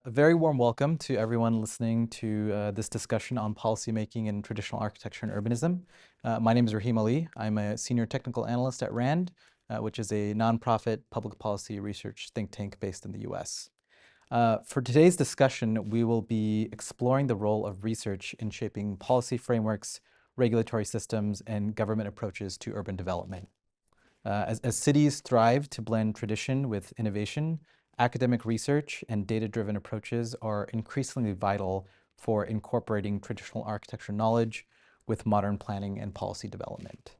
A very warm welcome to everyone listening to this discussion on policymaking in traditional architecture and urbanism. My name is Rahim Ali. I'm a senior technical analyst at RAND, which is a nonprofit public policy research think tank based in the US. For today's discussion, we will be exploring the role of research in shaping policy frameworks, regulatory systems, and government approaches to urban development. As cities thrive to blend tradition with innovation, academic research and data-driven approaches are increasingly vital for incorporating traditional architecture knowledge with modern planning and policy development.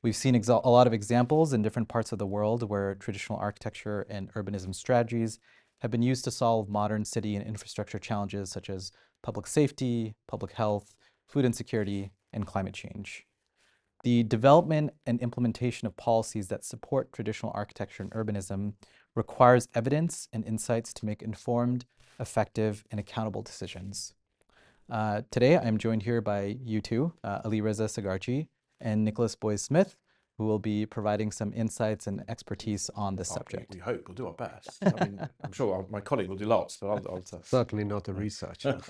We've seen a lot of examples in different parts of the world where traditional architecture and urbanism strategies have been used to solve modern city and infrastructure challenges such as public safety, public health, food insecurity, and climate change. The development and implementation of policies that support traditional architecture and urbanism requires evidence and insights to make informed, effective, and accountable decisions. Today, I'm joined here by you two, Alireza Sagharchi and Nicholas Boys Smith, who will be providing some insights and expertise on this subject. We hope we'll do our best. I mean, I'm sure my colleague will do lots, but I'll certainly not a researcher.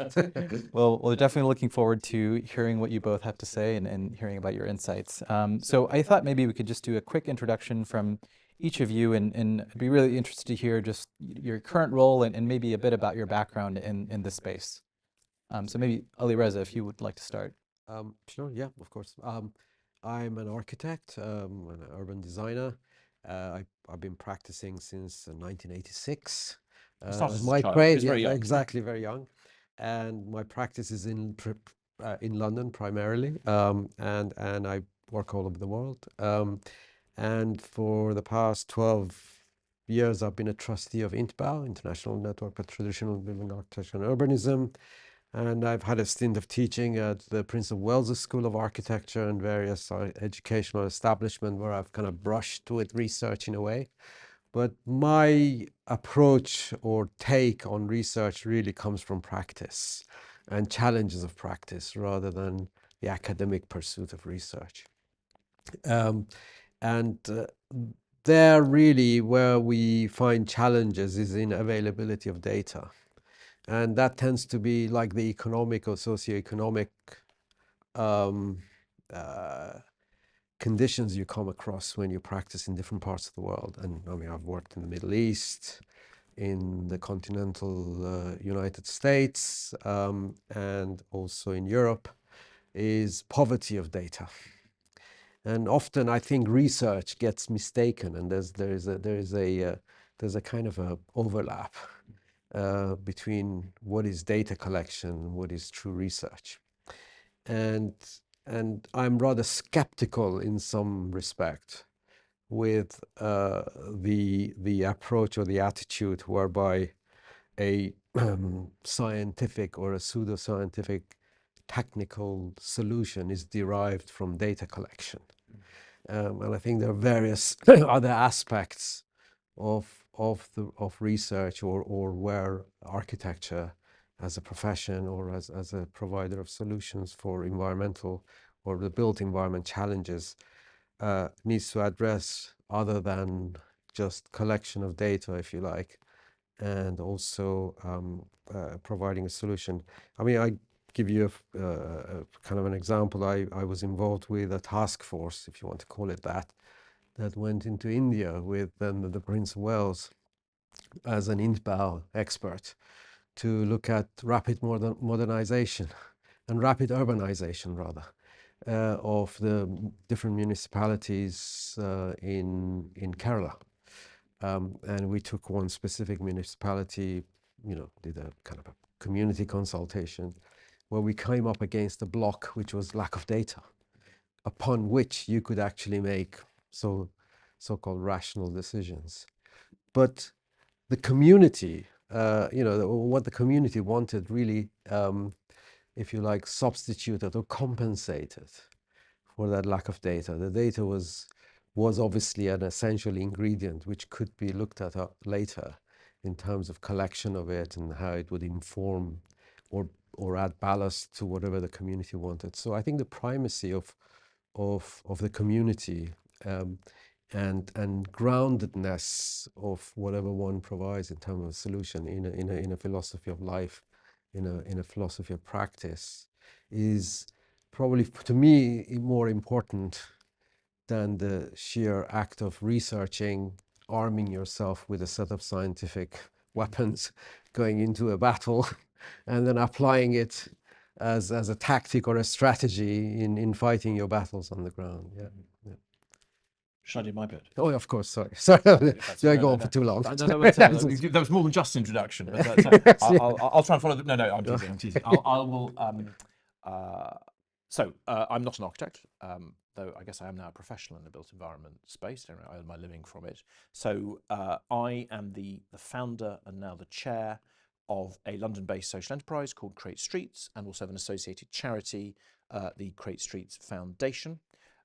Well, we're definitely looking forward to hearing what you both have to say and hearing about your insights. So I thought maybe we could just do a quick introduction from each of you, and I'd be really interested to hear just your current role and maybe a bit about your background in this space. So maybe Alireza, if you would like to start. Sure, yeah, of course. I'm an architect, an urban designer. I've been practicing since 1986. My trade, yeah, exactly, very young. And my practice is in London primarily, and I work all over the world. And for the past 12 years, I've been a trustee of INTBAU, International Network for Traditional Building Architecture and Urbanism. And I've had a stint of teaching at the Prince of Wales School of Architecture and various educational establishments where I've kind of brushed with research in a way. But my approach or take on research really comes from practice and challenges of practice rather than the academic pursuit of research. There really where we find challenges is in availability of data. And that tends to be like the economic or socioeconomic conditions you come across when you practice in different parts of the world. And I mean, I've worked in the Middle East, in the continental United States, and also in Europe, is poverty of data. And often I think research gets mistaken, and there's a kind of a overlap between what is data collection and what is true research. And I'm rather skeptical in some respect with the approach or the attitude whereby a scientific or a pseudoscientific technical solution is derived from data collection. And I think there are various other aspects of research or where architecture as a profession or as a provider of solutions for environmental or the built environment challenges needs to address other than just collection of data, if you like, and also providing a solution. I mean, I give you a kind of an example. I was involved with a task force, if you want to call it that went into India with the Prince of Wales as an INTBAU expert to look at rapid modernization and rapid urbanization, rather, of the different municipalities in Kerala. And we took one specific municipality, did a kind of a community consultation where we came up against a block which was lack of data, upon which you could actually make so-called rational decisions. But the community, what the community wanted really, if you like, substituted or compensated for that lack of data. The data was obviously an essential ingredient which could be looked at later in terms of collection of it and how it would inform or add ballast to whatever the community wanted. So I think the primacy of the community and groundedness of whatever one provides in terms of solution in a philosophy of life, in a philosophy of practice, is probably to me more important than the sheer act of researching, arming yourself with a set of scientific weapons, going into a battle, and then applying it as a tactic or a strategy in fighting your battles on the ground. Yeah. Yeah. Should I do my bit? Oh, of course. Sorry. Did I go on for too long? That was more than just introduction. But I'll try and follow. No, I'm teasing. I'm teasing. I will. I'm not an architect, though I guess I am now a professional in the built environment space. I earn my living from it. So I am the founder and now the chair of a London-based social enterprise called Create Streets, and also of an associated charity, the Create Streets Foundation.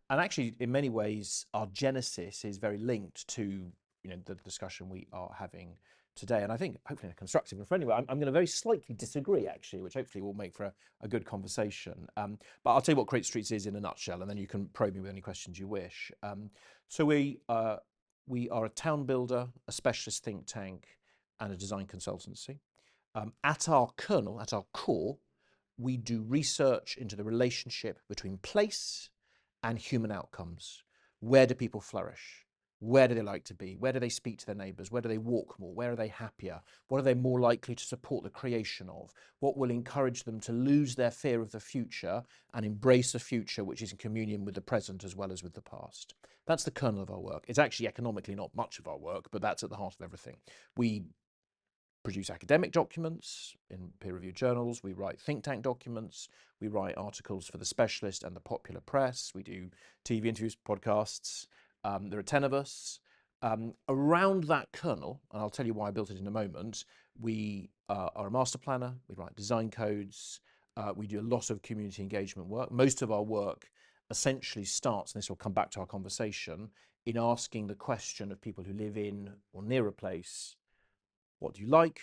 And actually, in many ways, our genesis is very linked to the discussion we are having today. And I think, hopefully in a constructive and friendly way, I'm going to very slightly disagree, actually, which hopefully will make for a good conversation. But I'll tell you what Create Streets is in a nutshell, and then you can probe me with any questions you wish. So we are a town builder, a specialist think tank, and a design consultancy. At our kernel, at our core, we do research into the relationship between place and human outcomes. Where do people flourish? Where do they like to be? Where do they speak to their neighbours? Where do they walk more? Where are they happier? What are they more likely to support the creation of? What will encourage them to lose their fear of the future and embrace a future which is in communion with the present as well as with the past? That's the kernel of our work. It's actually economically not much of our work, but that's at the heart of everything. We produce academic documents in peer-reviewed journals, we write think tank documents, we write articles for the specialist and the popular press, we do TV interviews, podcasts. There are 10 of us. Around that kernel, and I'll tell you why I built it in a moment, we are a master planner, we write design codes, we do a lot of community engagement work. Most of our work essentially starts, and this will come back to our conversation, in asking the question of people who live in or near a place: what do you like?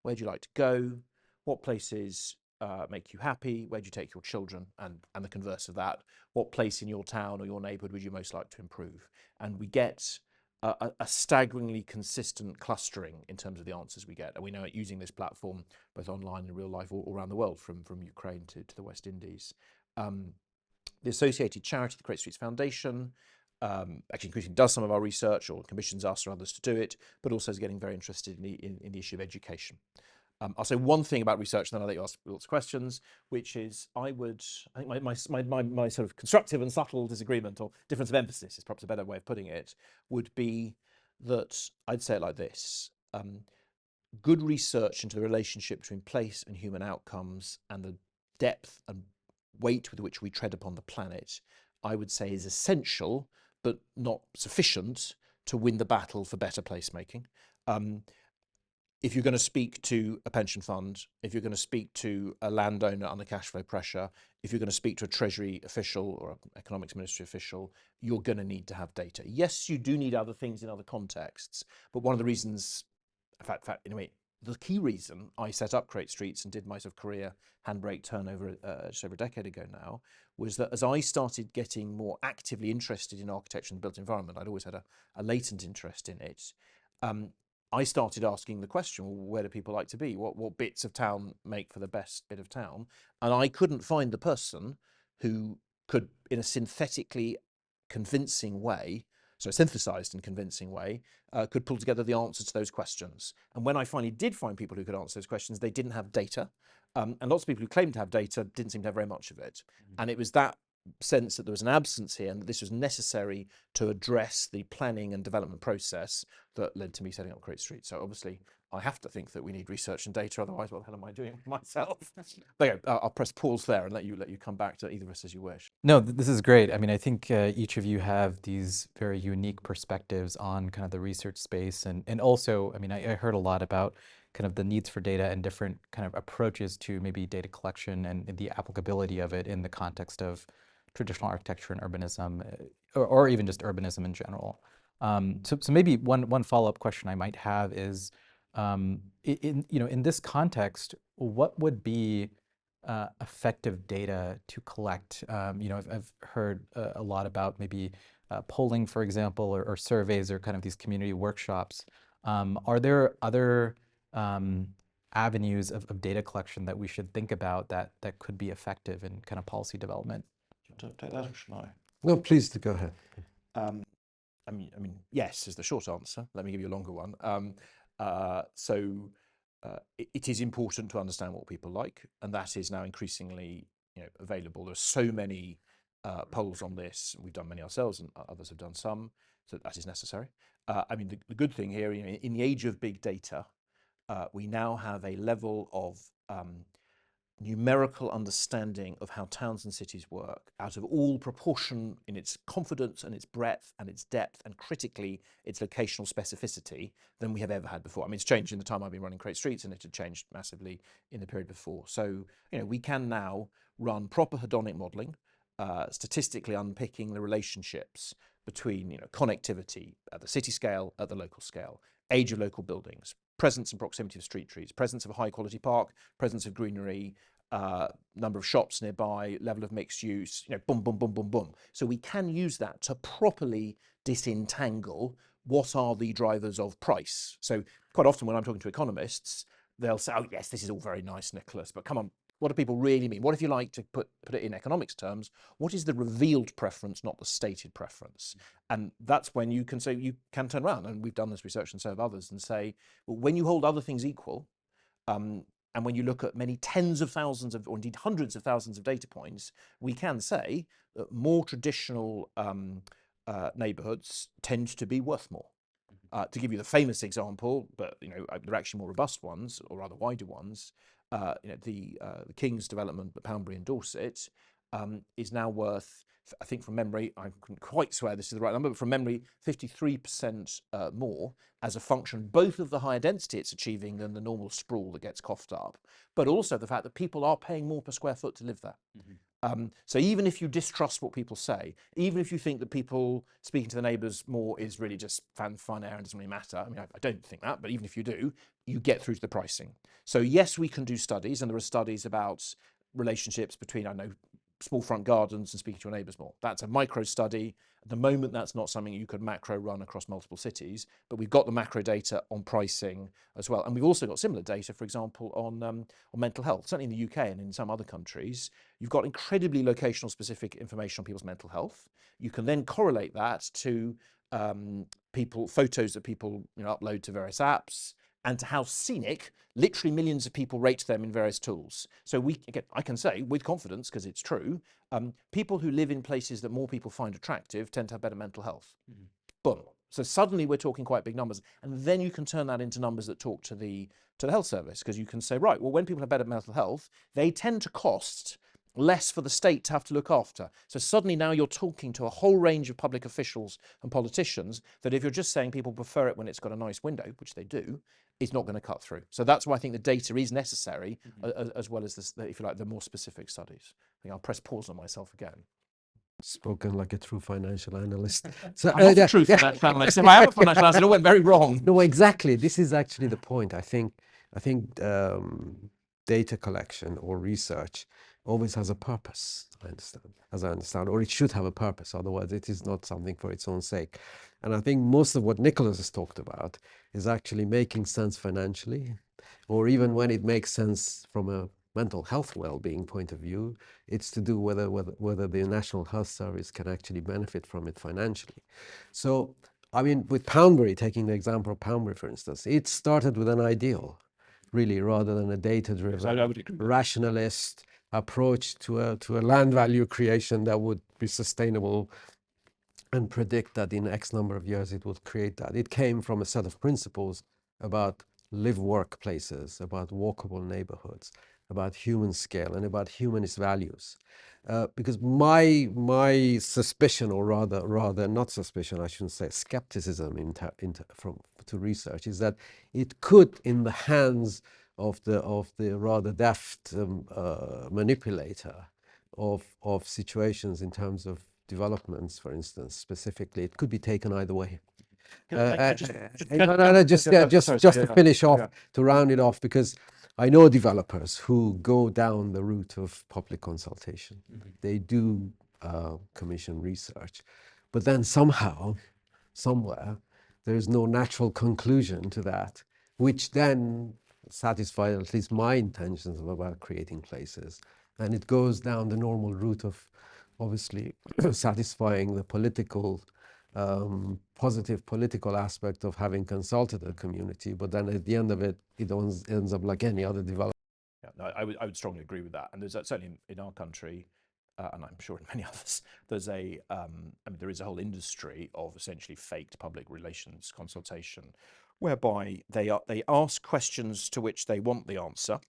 Where do you like to go? What places make you happy? Where do you take your children? And the converse of that, what place in your town or your neighbourhood would you most like to improve? And we get a staggeringly consistent clustering in terms of the answers we get. And we know it using this platform, both online and real life, all around the world, from Ukraine to the West Indies. The associated charity, the Create Streets Foundation, actually increasingly does some of our research or commissions us or others to do it, but also is getting very interested in the issue of education. I'll say one thing about research, and then I'll let you ask lots of questions, which is I think my sort of constructive and subtle disagreement, or difference of emphasis is perhaps a better way of putting it, would be that I'd say it like this. Good research into the relationship between place and human outcomes and the depth and weight with which we tread upon the planet, I would say is essential, but not sufficient to win the battle for better placemaking. If you're going to speak to a pension fund, if you're going to speak to a landowner under cash flow pressure, if you're going to speak to a Treasury official or an economics ministry official, you're going to need to have data. Yes, you do need other things in other contexts, but one of the reasons, in fact, anyway, the key reason I set up Create Streets and did my sort of career handbrake turnover just over a decade ago now, was that as I started getting more actively interested in architecture and the built environment, I'd always had a latent interest in it. I started asking the question, well, where do people like to be? What bits of town make for the best bit of town? And I couldn't find the person who could, in a synthetically convincing way, so a synthesized and convincing way, could pull together the answers to those questions. And when I finally did find people who could answer those questions, they didn't have data. And lots of people who claimed to have data didn't seem to have very much of it. And it was that sense that there was an absence here and that this was necessary to address the planning and development process that led to me setting up Create Streets. So obviously I have to think that we need research and data, otherwise what the hell am I doing myself? There you go. I'll press pause there and let you come back to either of us as you wish. No, this is great. I mean, I think each of you have these very unique perspectives on kind of the research space, and also, I mean, I heard a lot about kind of the needs for data and different kind of approaches to maybe data collection and the applicability of it in the context of traditional architecture and urbanism, or even just urbanism in general. So maybe one follow-up question I might have is, in this context, what would be effective data to collect? I've heard a lot about maybe polling, for example, or surveys or kind of these community workshops. Are there other avenues of data collection that we should think about that could be effective in kind of policy development? Do you want to take that or should I? No, please go ahead. I mean, yes is the short answer. Let me give you a longer one. It is important to understand what people like, and that is now increasingly available. There are so many polls on this. We've done many ourselves, and others have done some. So that is necessary. I mean, the good thing here, in the age of big data, we now have a level of numerical understanding of how towns and cities work out of all proportion in its confidence and its breadth and its depth and critically its locational specificity than we have ever had before. I mean, it's changed in the time I've been running Create Streets, and it had changed massively in the period before. So, we can now run proper hedonic modeling, statistically unpicking the relationships between connectivity at the city scale, at the local scale, age of local buildings, presence and proximity of street trees, presence of a high quality park, presence of greenery, number of shops nearby, level of mixed use, boom, boom, boom, boom, boom. So we can use that to properly disentangle what are the drivers of price. So quite often when I'm talking to economists, they'll say, oh yes, this is all very nice, Nicholas, but come on, what do people really mean? What if you like to put it in economics terms? What is the revealed preference, not the stated preference? And that's when you can say, you can turn around, and we've done this research and so have others, and say, well, when you hold other things equal, and when you look at many tens of thousands of, or indeed hundreds of thousands of data points, we can say that more traditional neighbourhoods tend to be worth more. To give you the famous example, but there are actually more robust ones, or rather wider ones, the King's development at Poundbury in Dorset is now worth, I think from memory, I couldn't quite swear this is the right number, but from memory, 53% more as a function both of the higher density it's achieving than the normal sprawl that gets coughed up, but also the fact that people are paying more per square foot to live there. So even if you distrust what people say, even if you think that people speaking to the neighbours more is really just fun air and doesn't really matter, I mean, I don't think that, but even if you do, you get through to the pricing. So yes, we can do studies, and there are studies about relationships between, small front gardens and speaking to your neighbours more. That's a micro study. At the moment, that's not something you could macro run across multiple cities, but we've got the macro data on pricing as well. And we've also got similar data, for example, on mental health. Certainly in the UK and in some other countries, you've got incredibly locational specific information on people's mental health. You can then correlate that to photos that people upload to various apps, and to how scenic literally millions of people rate them in various tools. So I can say with confidence, because it's true, people who live in places that more people find attractive tend to have better mental health. Boom. So suddenly we're talking quite big numbers, and then you can turn that into numbers that talk to the health service, because you can say, right, well, when people have better mental health, they tend to cost less for the state to have to look after. So suddenly now you're talking to a whole range of public officials and politicians that if you're just saying people prefer it when it's got a nice window, which they do, is not going to cut through. So that's why I think the data is necessary, as well as this, if you like, the more specific studies. I think I'll press pause on myself again. Spoken like a true financial analyst. So, I'm not a true financial analyst. If I am a financial analyst, it all went very wrong. No, exactly. This is actually the point. I think data collection or research always has a purpose, as I understand, or it should have a purpose. Otherwise, it is not something for its own sake. And I think most of what Nicholas has talked about is actually making sense financially, or even when it makes sense from a mental health well-being point of view, it's to do whether the National Health Service can actually benefit from it financially. So, I mean, with Poundbury, taking the example of Poundbury, for instance, it started with an ideal, really, rather than a data-driven, rationalist approach to a land value creation that would be sustainable and predict that in X number of years it would create that. It came from a set of principles about live-work places, about walkable neighborhoods, about human scale, and about humanist values. Because my suspicion, or rather not suspicion, I shouldn't say, skepticism to research is that it could, in the hands of the rather deft manipulator of situations in terms of developments, for instance, specifically, it could be taken either way. Just to finish off, to round it off, because I know developers who go down the route of public consultation. They do commission research, But then somehow, somewhere, there is no natural conclusion to that, which then satisfies at least my intentions about creating places. And it goes down the normal route of obviously satisfying the political, positive political aspect of having consulted a community. But then at the end of it, it ends up like any other development. Yeah, no, I would strongly agree with that. And there's certainly in our country, and I'm sure in many others, there's I mean, there is a whole industry of essentially faked public relations consultation, whereby they ask questions to which they want the answer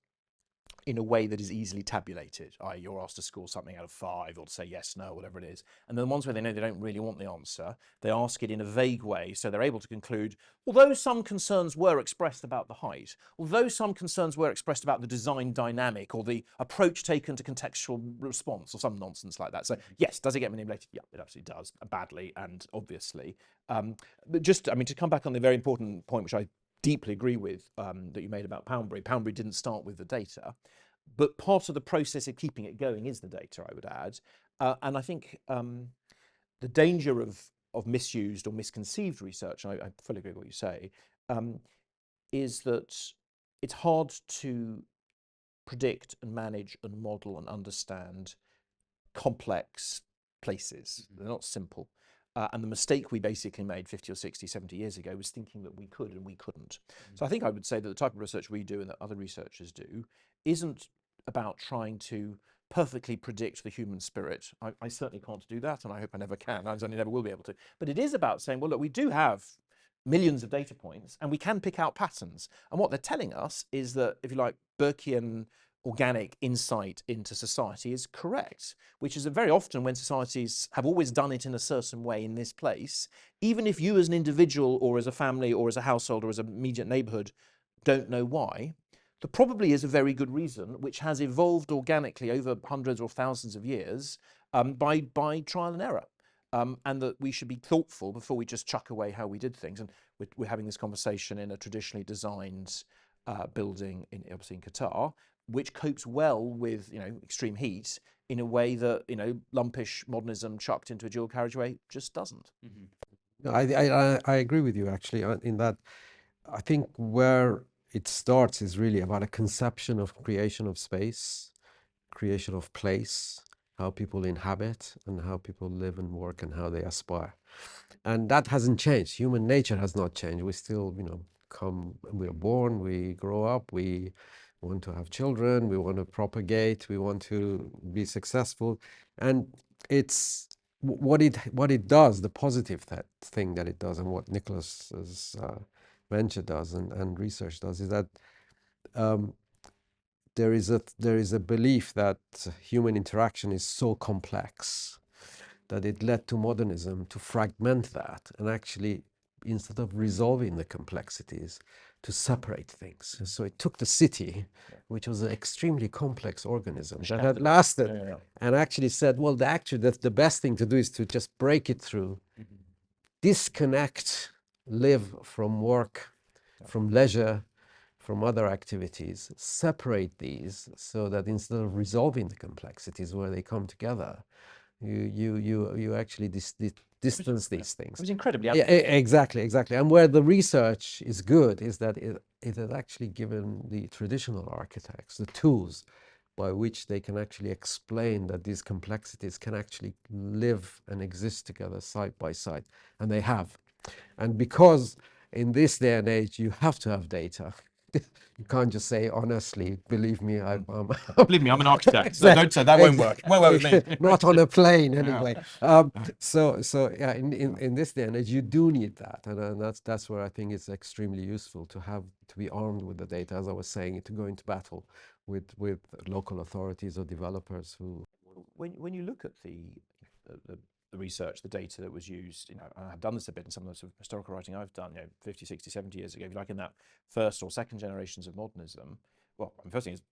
in a way that is easily tabulated. You're asked to score something out of 5 or to say yes, no, whatever it is. And then the ones where they know they don't really want the answer, they ask it in a vague way, so they're able to conclude, although some concerns were expressed about the height, although some concerns were expressed about the design dynamic or the approach taken to contextual response or some nonsense like that. So yes, does it get manipulated? Yeah, it absolutely does, badly and obviously. But just, I mean, to come back on the very important point, which I deeply agree with, that you made about Poundbury. Poundbury didn't start with the data, but part of the process of keeping it going is the data, I would add. And I think the danger of misused or misconceived research, and I fully agree with what you say, is that it's hard to predict and manage and model and understand complex places. They're not simple. And the mistake we basically made 50 or 60, 70 years ago was thinking that we could and we couldn't. So I think I would say that the type of research we do and that other researchers do isn't about trying to perfectly predict the human spirit. I certainly can't do that, and I hope I never can. I certainly never will be able to. But it is about saying, well, look, we do have millions of data points and we can pick out patterns. And what they're telling us is that, if you like, Burkean organic insight into society is correct, which is that very often when societies have always done it in a certain way in this place, even if you as an individual or as a family or as a household or as an immediate neighborhood don't know why, there probably is a very good reason which has evolved organically over hundreds or thousands of years by trial and error. And that we should be thoughtful before we just chuck away how we did things. And we're having this conversation in a traditionally designed building, obviously in Qatar, which copes well with extreme heat in a way that lumpish modernism chucked into a dual carriageway just doesn't. No, I agree with you actually in that. I think where it starts is really about a conception of creation of space, creation of place, how people inhabit and how people live and work and how they aspire. And that hasn't changed. Human nature has not changed. We still, we are born, we grow up, we want to have children, we want to propagate, we want to be successful. And it's what it does, the positive thing that it does, and what Nicholas's venture does and research does, is that there is a belief that human interaction is so complex that it led to modernism to fragment that and actually, instead of resolving the complexities, to separate things. So it took the city, which was an extremely complex organism that had lasted, and actually said, well, the best thing to do is to just break it through, disconnect, live from work, from leisure, from other activities, separate these so that instead of resolving the complexities where they come together, you actually distance these things. It was incredibly exactly. And where the research is good is that it has actually given the traditional architects the tools by which they can actually explain that these complexities can actually live and exist together side by side, and they have. And because in this day and age you have to have data, you can't just say, honestly, believe me, believe me, I'm an architect. So don't say that won't work. Won't work with me. Not on a plane, anyway. So yeah, in this day and age, you do need that, and that's where I think it's extremely useful to be armed with the data, as I was saying, to go into battle with local authorities or developers who. When you look at the research, the data that was used, I've done this a bit in some of the sort of historical writing I've done, 50, 60, 70 years ago, if you like, in that first or second generations of modernism. Well, the first thing is,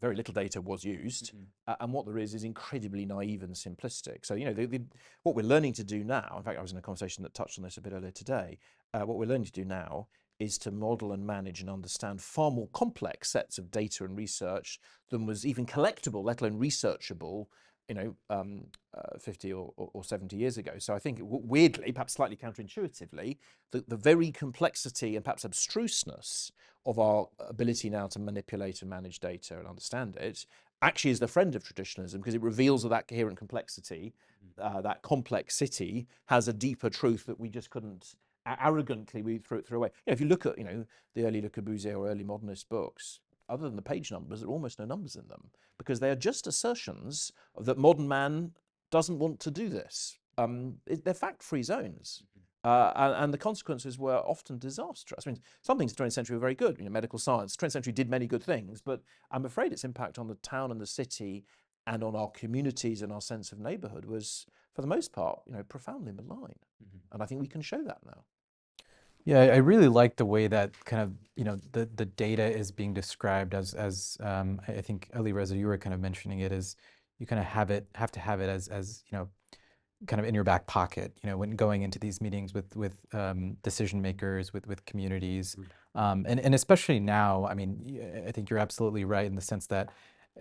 very little data was used, and what there is incredibly naive and simplistic. So, what we're learning to do now, in fact, I was in a conversation that touched on this a bit earlier today, what we're learning to do now is to model and manage and understand far more complex sets of data and research than was even collectible, let alone researchable, 50 or 70 years ago. So I think weirdly, perhaps slightly counterintuitively, the very complexity and perhaps abstruseness of our ability now to manipulate and manage data and understand it actually is the friend of traditionalism, because it reveals that coherent complexity, that complex city has a deeper truth that we just couldn't arrogantly we threw away. If you look at the early Le Corbusier or early modernist books, other than the page numbers, there are almost no numbers in them, because they are just assertions that modern man doesn't want to do this. They're fact-free zones. And the consequences were often disastrous. I mean, some things in the 20th century were very good. Medical science, the 20th century did many good things, but I'm afraid its impact on the town and the city and on our communities and our sense of neighborhood was, for the most part, profoundly malign. And I think we can show that now. Yeah, I really like the way that kind of, the data is being described as I think, Alireza, you were kind of mentioning it, as you kind of have to have it as kind of in your back pocket, when going into these meetings with decision makers, with communities, and especially now. I mean, I think you're absolutely right in the sense that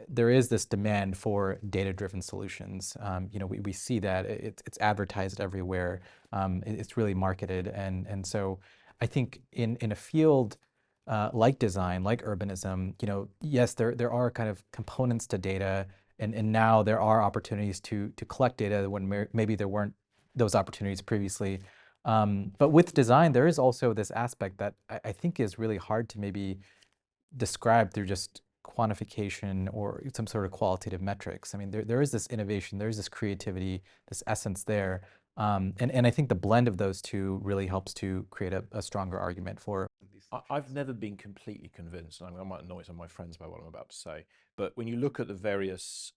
there is this demand for data-driven solutions. We see that it's advertised everywhere. It's really marketed, and so I think in a field like design, like urbanism, yes, there are kind of components to data. And now there are opportunities to collect data when maybe there weren't those opportunities previously. But with design, there is also this aspect that I think is really hard to maybe describe through just quantification or some sort of qualitative metrics. I mean, there is this innovation, there is this creativity, this essence there. And I think the blend of those two really helps to create a stronger argument for. I've never been completely convinced, and I might annoy some of my friends by what I'm about to say, but when you look at the various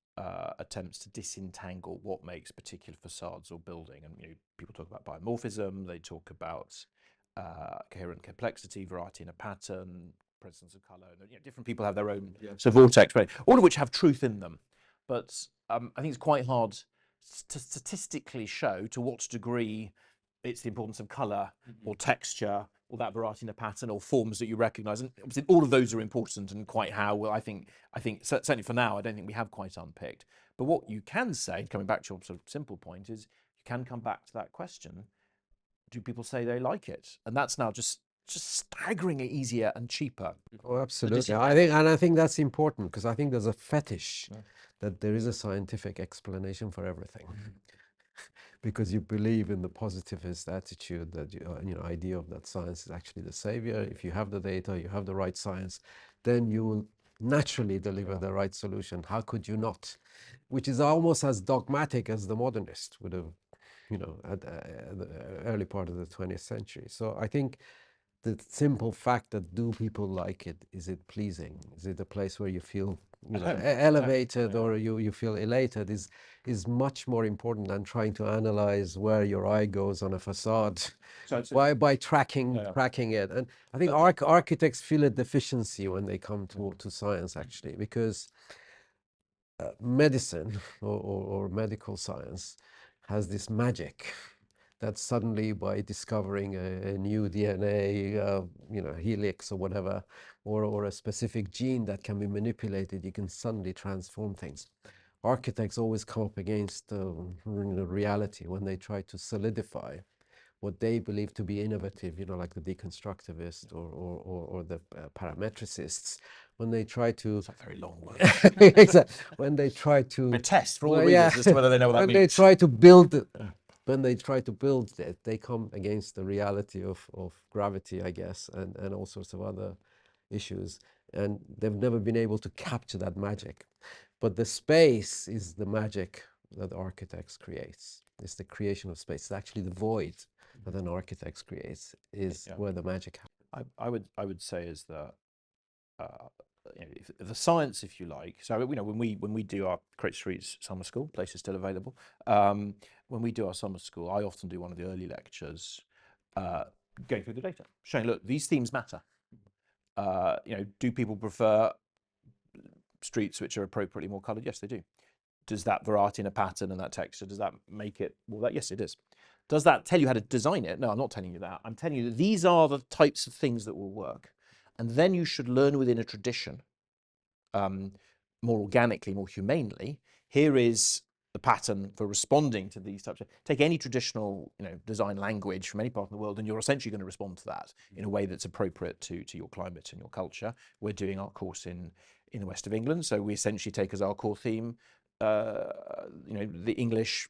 attempts to disentangle what makes particular facades or building, and people talk about biomorphism, they talk about coherent complexity, variety in a pattern, presence of color, and different people have their own sort of vortex, all of which have truth in them. But I think it's quite hard to statistically show to what degree it's the importance of color or texture or that variety in a pattern or forms that you recognize. And obviously all of those are important, and quite how, well, I think certainly for now, I don't think we have quite unpicked. But what you can say, coming back to your sort of simple point, is you can come back to that question: do people say they like it? And that's now just staggeringly easier and cheaper. Oh, absolutely. I think that's important, because I think there's a fetish that there is a scientific explanation for everything. Because you believe in the positivist attitude that idea of that science is actually the savior. If you have the data, you have the right science, then you will naturally deliver the right solution. How could you not? Which is almost as dogmatic as the modernist would have, at the early part of the 20th century. So I think the simple fact that do people like it, is it pleasing? Is it a place where you feel elevated or you feel elated is much more important than trying to analyze where your eye goes on a facade by tracking it. And I think architects feel a deficiency when they come to science, actually, because medicine or medical science has this magic that suddenly, by discovering a new DNA, helix or whatever, or a specific gene that can be manipulated, you can suddenly transform things. Architects always come up against reality when they try to solidify what they believe to be innovative, like the deconstructivists or the parametricists, when they try to... It's a very long word. Exactly. When they try to... A test for all the readers as to whether they know what that means. When they try to build it. When they try to build it, they come against the reality of gravity, I guess, and all sorts of other issues. And they've never been able to capture that magic. But the space is the magic that architects creates. It's the creation of space. It's actually the void that an architect creates is where the magic happens. I would say is that if the science, if you like. So when we do our Create Streets summer school, place is still available. When we do our summer school, I often do one of the early lectures, going through the data, showing, look, these themes matter. Do people prefer streets which are appropriately more coloured? Yes, they do. Does that variety in a pattern and that texture, does that make it, yes, it is. Does that tell you how to design it? No, I'm not telling you that. I'm telling you that these are the types of things that will work. And then you should learn within a tradition, more organically, more humanely. Here is the pattern for responding to these types of, take any traditional, design language from any part of the world, and you're essentially going to respond to that in a way that's appropriate to your climate and your culture. We're doing our course in the west of England, so we essentially take as our core theme, the English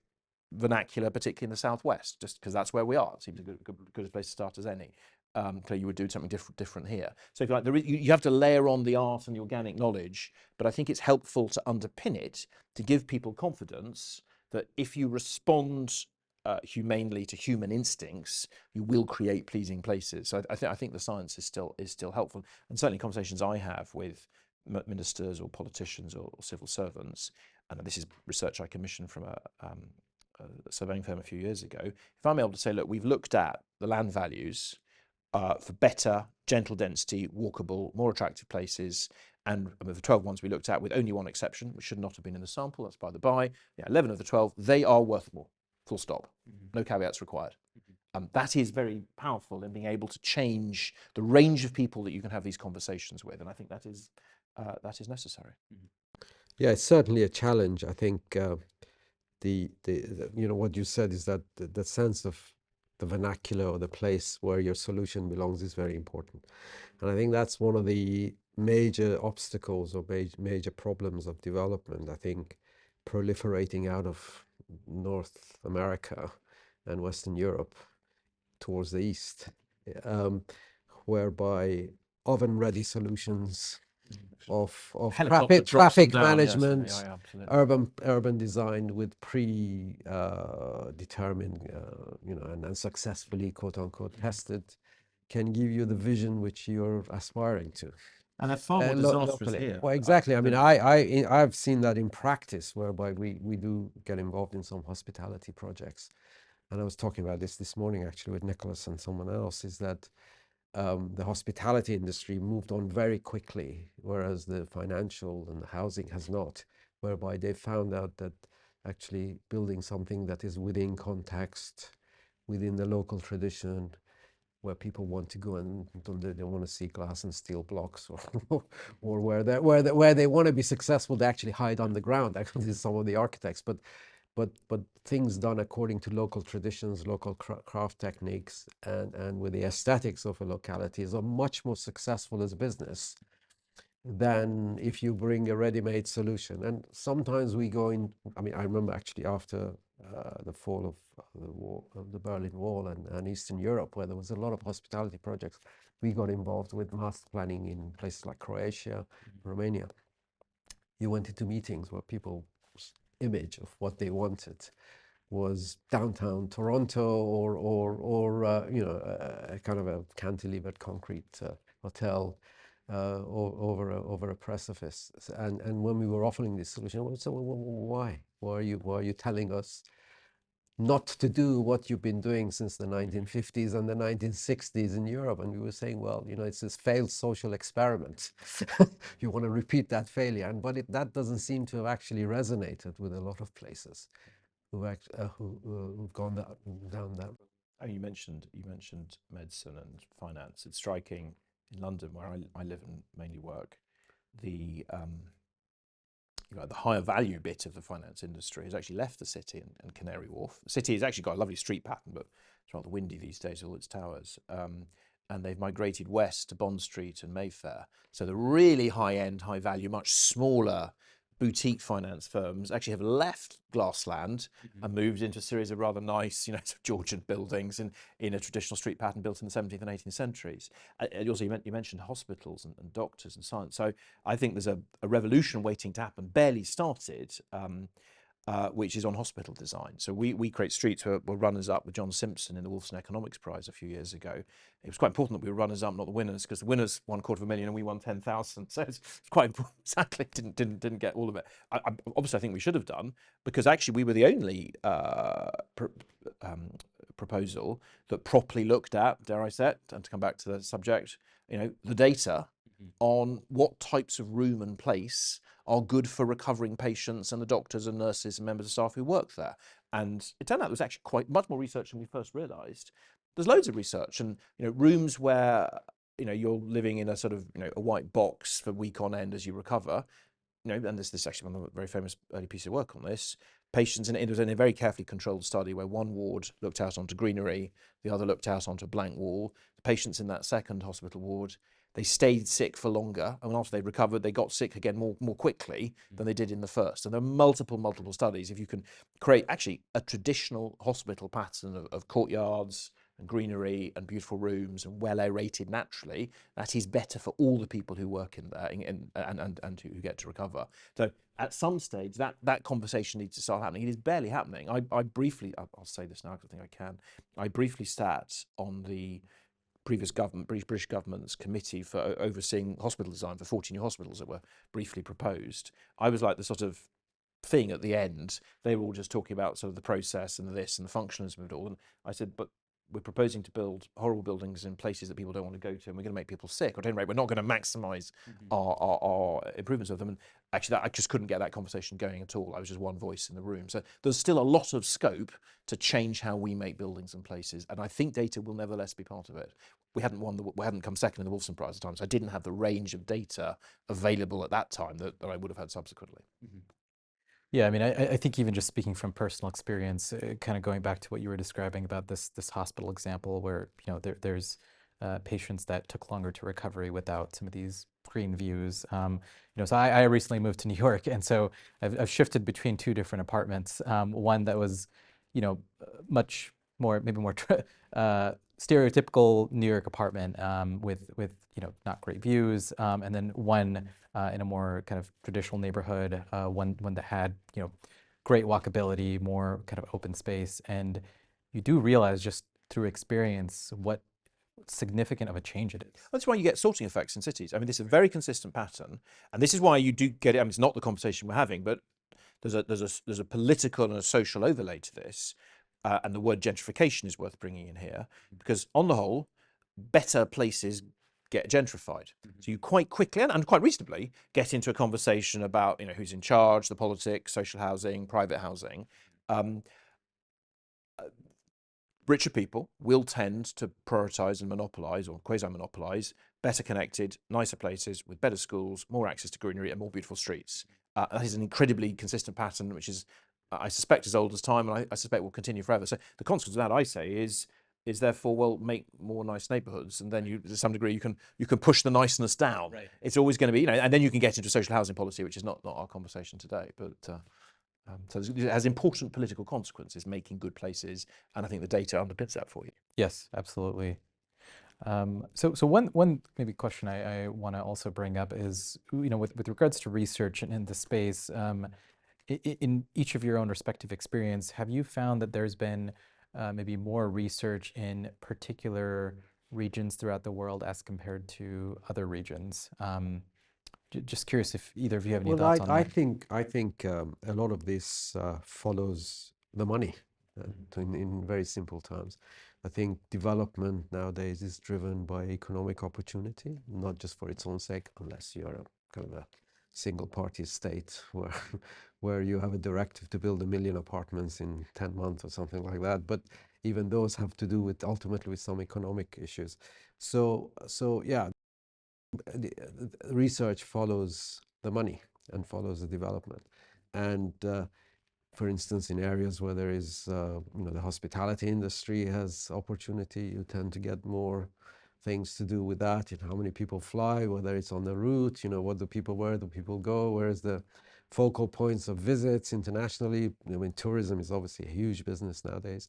vernacular, particularly in the southwest, just because that's where we are. It seems a good place to start as any. Clearly, you would do something different here. So, if you like, you have to layer on the art and the organic knowledge, but I think it's helpful to underpin it to give people confidence that if you respond humanely to human instincts, you will create pleasing places. So, I think the science is still helpful, and certainly conversations I have with ministers or politicians or civil servants, and this is research I commissioned from a surveying firm a few years ago. If I'm able to say, look, we've looked at the land values for better, gentle density, walkable, more attractive places, and of the 12 ones we looked at, with only one exception, which should not have been in the sample, that's by the by, 11 of the 12, they are worth more, full stop, no caveats required. That is very powerful in being able to change the range of people that you can have these conversations with, and I think that is necessary. Yeah, it's certainly a challenge. I think the what you said is that the sense of the vernacular or the place where your solution belongs is very important, and I think that's one of the major obstacles or major problems of development. I think proliferating out of North America and Western Europe towards the east, whereby oven-ready solutions of traffic management, yes. urban design with determined, and successfully, quote unquote, tested, can give you the vision which you're aspiring to. And they're far more disastrous here. Well, exactly. I mean, I've seen that in practice, whereby we do get involved in some hospitality projects. And I was talking about this morning, actually, with Nicholas and someone else, is that the hospitality industry moved on very quickly, whereas the financial and the housing has not, whereby they found out that actually building something that is within context, within the local tradition, where people want to go and they want to see glass and steel blocks, or where they want to be successful, they actually hide on the ground. Actually, some of the architects, but things done according to local traditions, local craft techniques, and with the aesthetics of a locality is much more successful as a business than if you bring a ready-made solution. And sometimes we go in, I mean, I remember actually after the fall of the Berlin Wall and Eastern Europe, where there was a lot of hospitality projects, we got involved with master planning in places like Croatia, Romania. You went into meetings where people's image of what they wanted was downtown Toronto or a kind of a cantilevered concrete hotel over a precipice. And when we were offering this solution, we said, well, why are you telling us not to do what you've been doing since the 1950s and the 1960s in Europe? And we were saying, well, it's this failed social experiment. You want to repeat that failure, but that doesn't seem to have actually resonated with a lot of places who've gone down that. Oh, you mentioned medicine and finance. It's striking in London, where I live and mainly work, the higher value bit of the finance industry has actually left the city and Canary Wharf. The city has actually got a lovely street pattern, but it's rather windy these days, all its towers. And they've migrated west to Bond Street and Mayfair. So the really high-end, high-value, much smaller boutique finance firms actually have left Glassland and moved into a series of rather nice, Georgian buildings in a traditional street pattern built in the 17th and 18th centuries. Also, you mentioned hospitals and doctors and science. So I think there's a revolution waiting to happen, barely started, which is on hospital design. So we create streets where we're runners up with John Simpson in the Wolfson Economics Prize a few years ago. It was quite important that we were runners up, not the winners, because the winners won $250,000 and we won 10,000. So it's quite important. Sadly, didn't get all of it. Obviously, I think we should have done, because actually we were the only proposal that properly looked at, dare I say it, and to come back to the subject, the data on what types of room and place are good for recovering patients and the doctors and nurses and members of staff who work there. And it turned out there was actually quite much more research than we first realised. There's loads of research, and rooms where you're living in a sort of a white box for week on end as you recover. And this is actually one of the very famous early pieces of work on this. patients, and it was in a very carefully controlled study where one ward looked out onto greenery, the other looked out onto a blank wall. The patients in that second hospital ward, they stayed sick for longer, and after they recovered, they got sick again more quickly than they did in the first. And there are multiple studies. If you can create actually a traditional hospital pattern of courtyards and greenery and beautiful rooms and well aerated naturally, that is better for all the people who work in there and who get to recover. So at some stage, that conversation needs to start happening. It is barely happening. I briefly, I'll say this now because I think I can. I briefly sat on the previous government, British government's committee for overseeing hospital design for 40 new hospitals that were briefly proposed. I was like the sort of thing at the end. They were all just talking about sort of the process and this and the functionalism of it all. And I said, but we're proposing to build horrible buildings in places that people don't want to go to, and we're going to make people sick. Or at any rate, we're not going to maximise our improvements of them. And actually, I just couldn't get that conversation going at all. I was just one voice in the room. So there's still a lot of scope to change how we make buildings and places, and I think data will nevertheless be part of it. We hadn't come second in the Wolfson Prize at the time, so I didn't have the range of data available at that time that I would have had subsequently. Yeah, I mean, I think even just speaking from personal experience, kind of going back to what you were describing about this hospital example, where there's patients that took longer to recovery without some of these green views. So I recently moved to New York, and so I've shifted between two different apartments. One that was, much more, maybe more stereotypical New York apartment with not great views, and then one in a more kind of traditional neighborhood, one that had great walkability, more kind of open space, and you do realize just through experience what significant of a change it is. That's why you get sorting effects in cities. I mean, this is a very consistent pattern, and this is why you do get it. I mean, it's not the conversation we're having, but there's a political and a social overlay to this, and the word gentrification is worth bringing in here, because on the whole, better places get gentrified. So you quite quickly and quite reasonably get into a conversation about who's in charge, the politics, social housing, private housing. Richer people will tend to prioritise and monopolise or quasi-monopolise better connected, nicer places with better schools, more access to greenery and more beautiful streets. That is an incredibly consistent pattern, which is, I suspect, as old as time, and I suspect will continue forever. So the consequence of that, I say, is therefore, well, make more nice neighbourhoods, and then to some degree, you can push the niceness down. Right. It's always going to be, and then you can get into social housing policy, which is not our conversation today, but. So it has important political consequences, making good places, and I think the data underpins that for you. Yes, absolutely. So one maybe question I want to also bring up is, with regards to research in the space, in each of your own respective experience, have you found that there's been maybe more research in particular regions throughout the world as compared to other regions? Just curious if either of you have any thoughts on that. I think a lot of this follows the money, in very simple terms. I think development nowadays is driven by economic opportunity, not just for its own sake, unless you're a kind of a single-party state where you have a directive to build 1 million apartments in 10 months or something like that. But even those have to do ultimately with some economic issues. So yeah. The research follows the money and follows the development, and for instance, in areas where there is the hospitality industry has opportunity, you tend to get more things to do with that. How many people fly, whether it's on the route, where do people go, where's the focal points of visits internationally. I mean, tourism is obviously a huge business nowadays.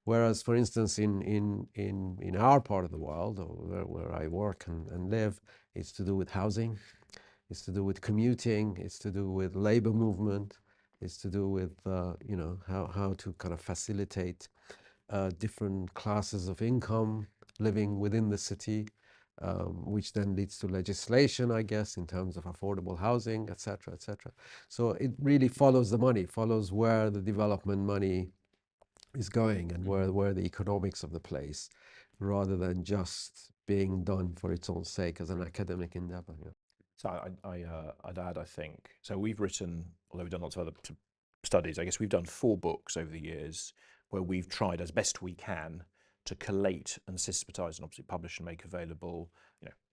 Whereas, for instance, in our part of the world, or where I work and live, it's to do with housing, it's to do with commuting, it's to do with labor movement, it's to do with how to kind of facilitate different classes of income living within the city, which then leads to legislation, I guess, in terms of affordable housing, etc., etc. So it really follows the money, follows where the development money is going and where the economics of the place, rather than just being done for its own sake as an academic endeavor. Yeah. So I'd add, I think, so we've written, although we've done lots of other studies, I guess we've done 4 books over the years where we've tried as best we can to collate and systematize and obviously publish and make available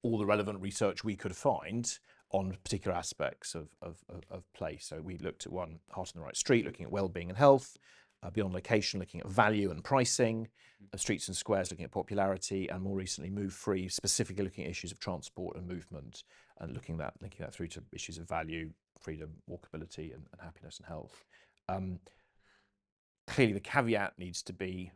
all the relevant research we could find on particular aspects of place. So we looked at one, Heart on the Right Street, looking at well-being and health, beyond location, looking at value and pricing, streets and squares, looking at popularity, and more recently, Move Free, specifically looking at issues of transport and movement, and linking that through to issues of value, freedom, walkability, and happiness and health. Clearly, the caveat needs to be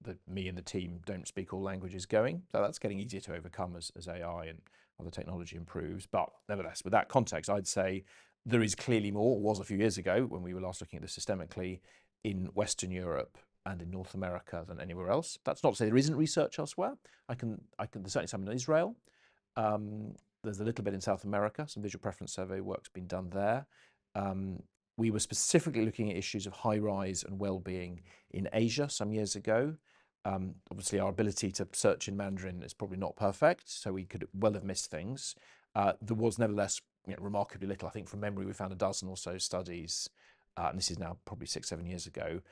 that me and the team don't speak all languages going. So that's getting easier to overcome as AI and other technology improves. But nevertheless, with that context, I'd say there is clearly more, or was a few years ago when we were last looking at this systemically, in Western Europe and in North America than anywhere else. That's not to say there isn't research elsewhere. There's certainly some in Israel. There's a little bit in South America. Some visual preference survey work's been done there. We were specifically looking at issues of high-rise and well-being in Asia some years ago. Obviously, our ability to search in Mandarin is probably not perfect, so we could well have missed things. There was nevertheless remarkably little. I think from memory, we found a dozen or so studies, and this is now probably 6-7 years ago,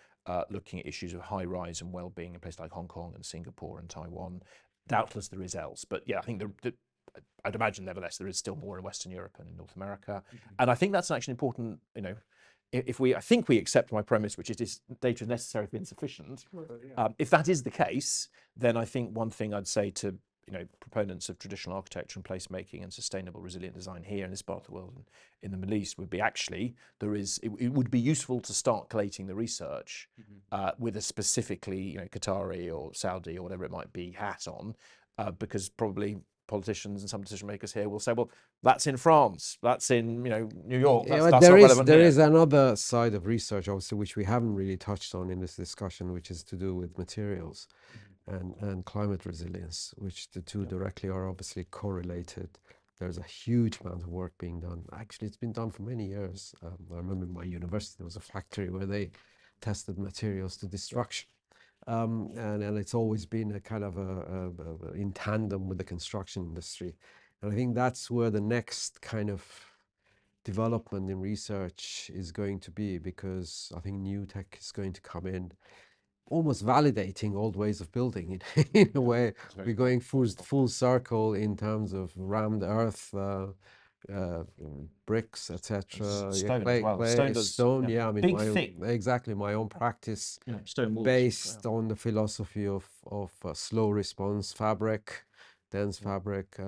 looking at issues of high-rise and well-being in places like Hong Kong and Singapore and Taiwan. Doubtless there is else, but yeah, I think I'd imagine nevertheless there is still more in Western Europe and in North America. And I think that's actually important, I think we accept my premise, which is this data is necessary if insufficient. If that is the case, then I think one thing I'd say to proponents of traditional architecture and placemaking and sustainable resilient design here in this part of the world and in the Middle East would be actually it would be useful to start collating the research with a specifically Qatari or Saudi or whatever it might be hat on, because probably politicians and some decision makers here will say, well, that's in France, that's in New York. That's there is another side of research, obviously, which we haven't really touched on in this discussion, which is to do with materials and climate resilience, which the two directly are obviously correlated. There's a huge amount of work being done. Actually, it's been done for many years. I remember in my university there was a factory where they tested materials to destruction. And it's always been a kind of in tandem with the construction industry. And I think that's where the next kind of development in research is going to be, because I think new tech is going to come in, almost validating old ways of building in a way. We're going full circle in terms of rammed earth, bricks, etc. Stone. Yeah, I mean, exactly my own practice based on the philosophy of slow response fabric, dense fabric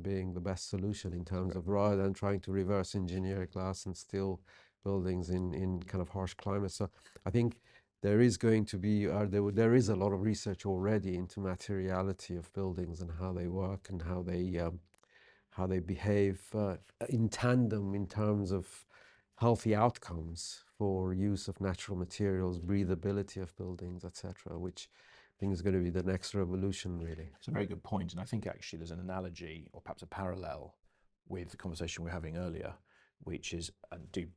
being the best solution in terms of, rather than trying to reverse engineer glass and steel buildings in kind of harsh climates. So I think there is going to be, there is a lot of research already into materiality of buildings and how they work and how they behave in tandem in terms of healthy outcomes for use of natural materials, breathability of buildings, etc., which I think is going to be the next revolution, really. It's a very good point, and I think actually there's an analogy or perhaps a parallel with the conversation we were having earlier, which is,